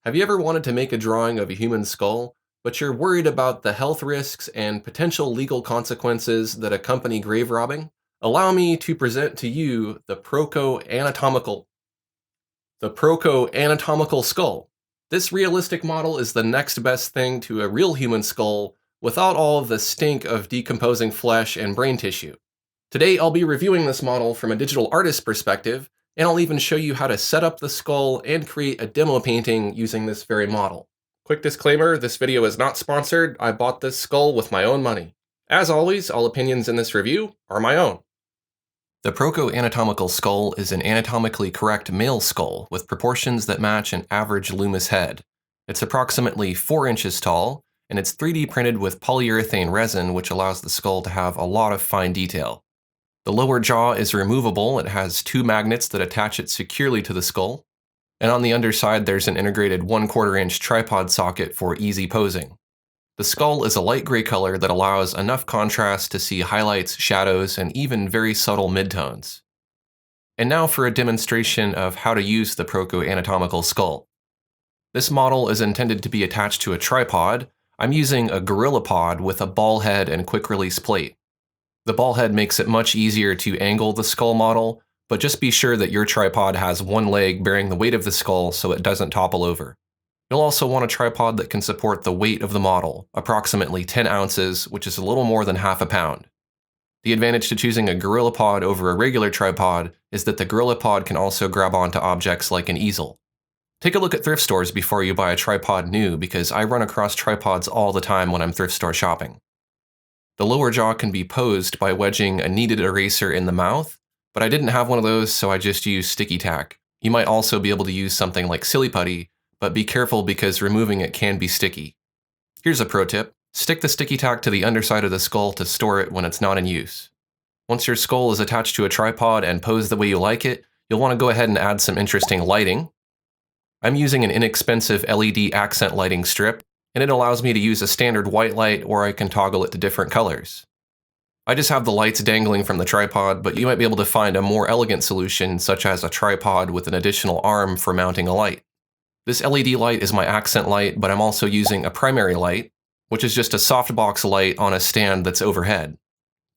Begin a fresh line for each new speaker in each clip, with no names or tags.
Have you ever wanted to make a drawing of a human skull, but you're worried about the health risks and potential legal consequences that accompany grave robbing? Allow me to present to you the Proko Anatomical Skull. This realistic model is the next best thing to a real human skull without all of the stink of decomposing flesh and brain tissue. Today I'll be reviewing this model from a digital artist perspective, and I'll even show you how to set up the skull and create a demo painting using this very model. Quick disclaimer, this video is not sponsored. I bought this skull with my own money. As always, all opinions in this review are my own. The Proko Anatomical Skull is an anatomically correct male skull with proportions that match an average Loomis head. It's approximately 4 inches tall, and it's 3D printed with polyurethane resin, which allows the skull to have a lot of fine detail. The lower jaw is removable. It has 2 magnets that attach it securely to the skull, and on the underside there's an integrated 1/4 inch tripod socket for easy posing. The skull is a light gray color that allows enough contrast to see highlights, shadows, and even very subtle midtones. And now for a demonstration of how to use the Proko Anatomical Skull. This model is intended to be attached to a tripod. I'm using a gorilla pod with a ball head and quick release plate. The ball head makes it much easier to angle the skull model, but just be sure that your tripod has one leg bearing the weight of the skull so it doesn't topple over. You'll also want a tripod that can support the weight of the model, approximately 10 ounces, which is a little more than half a pound. The advantage to choosing a gorilla pod over a regular tripod is that the gorilla pod can also grab onto objects like an easel. Take a look at thrift stores before you buy a tripod new, because I run across tripods all the time when I'm thrift store shopping. The lower jaw can be posed by wedging a kneaded eraser in the mouth, but I didn't have one of those, so I just used sticky tack. You might also be able to use something like silly putty, but be careful because removing it can be sticky. Here's a pro tip. Stick the sticky tack to the underside of the skull to store it when it's not in use. Once your skull is attached to a tripod and posed the way you like it, you'll want to go ahead and add some interesting lighting. I'm using an inexpensive LED accent lighting strip, and it allows me to use a standard white light, or I can toggle it to different colors. I just have the lights dangling from the tripod, but you might be able to find a more elegant solution, such as a tripod with an additional arm for mounting a light. This LED light is my accent light, but I'm also using a primary light, which is just a softbox light on a stand that's overhead.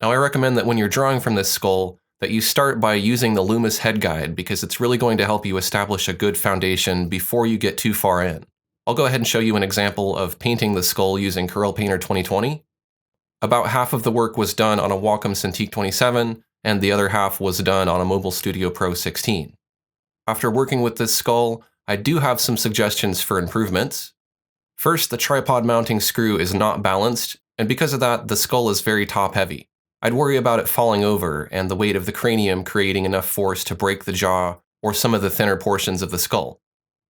Now I recommend that when you're drawing from this skull, that you start by using the Loomis head guide, because it's really going to help you establish a good foundation before you get too far in. I'll go ahead and show you an example of painting the skull using Corel Painter 2020. About half of the work was done on a Wacom Cintiq 27, and the other half was done on a Mobile Studio Pro 16. After working with this skull, I do have some suggestions for improvements. First, the tripod mounting screw is not balanced, and because of that, the skull is very top-heavy. I'd worry about it falling over and the weight of the cranium creating enough force to break the jaw or some of the thinner portions of the skull.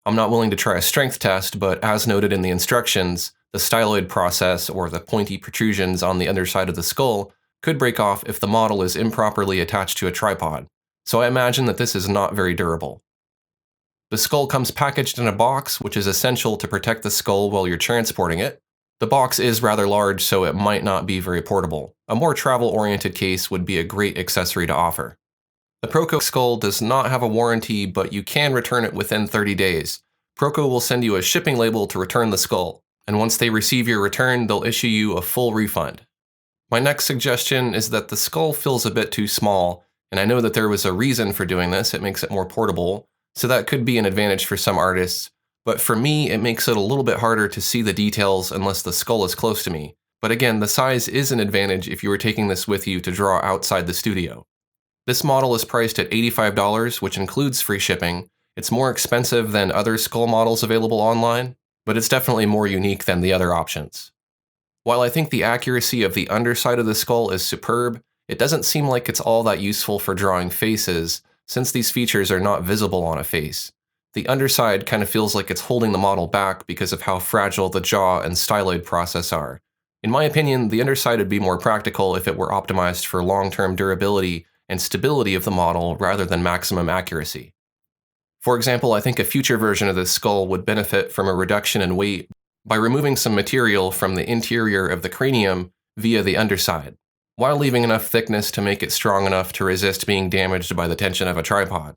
I'm not willing to try a strength test, but as noted in the instructions, the styloid process, or the pointy protrusions on the underside of the skull, could break off if the model is improperly attached to a tripod, so I imagine that this is not very durable. The skull comes packaged in a box, which is essential to protect the skull while you're transporting it. The box is rather large, so it might not be very portable. A more travel-oriented case would be a great accessory to offer. The Proko skull does not have a warranty, but you can return it within 30 days. Proko will send you a shipping label to return the skull, and once they receive your return, they'll issue you a full refund. My next suggestion is that the skull feels a bit too small, and I know that there was a reason for doing this. It makes it more portable, so that could be an advantage for some artists, but for me, it makes it a little bit harder to see the details unless the skull is close to me. But again, the size is an advantage if you were taking this with you to draw outside the studio. This model is priced at $85, which includes free shipping. It's more expensive than other skull models available online, but it's definitely more unique than the other options. While I think the accuracy of the underside of the skull is superb, it doesn't seem like it's all that useful for drawing faces, since these features are not visible on a face. The underside kind of feels like it's holding the model back because of how fragile the jaw and styloid process are. In my opinion, the underside would be more practical if it were optimized for long-term durability and stability of the model rather than maximum accuracy. For example, I think a future version of this skull would benefit from a reduction in weight by removing some material from the interior of the cranium via the underside, while leaving enough thickness to make it strong enough to resist being damaged by the tension of a tripod.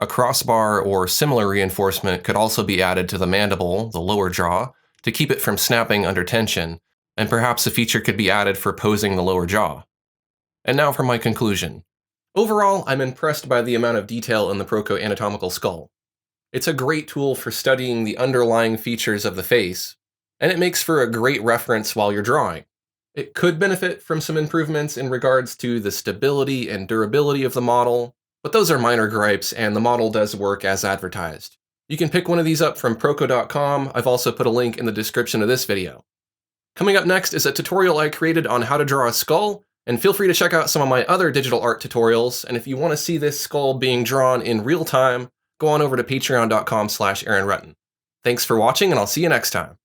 A crossbar or similar reinforcement could also be added to the mandible, the lower jaw, to keep it from snapping under tension, and perhaps a feature could be added for posing the lower jaw. And now for my conclusion. Overall, I'm impressed by the amount of detail in the Proko Anatomical Skull. It's a great tool for studying the underlying features of the face, and it makes for a great reference while you're drawing. It could benefit from some improvements in regards to the stability and durability of the model, but those are minor gripes and the model does work as advertised. You can pick one of these up from Proko.com. I've also put a link in the description of this video. Coming up next is a tutorial I created on how to draw a skull, and feel free to check out some of my other digital art tutorials, and if you want to see this skull being drawn in real time, go on over to patreon.com/AaronRutton. Thanks for watching, and I'll see you next time.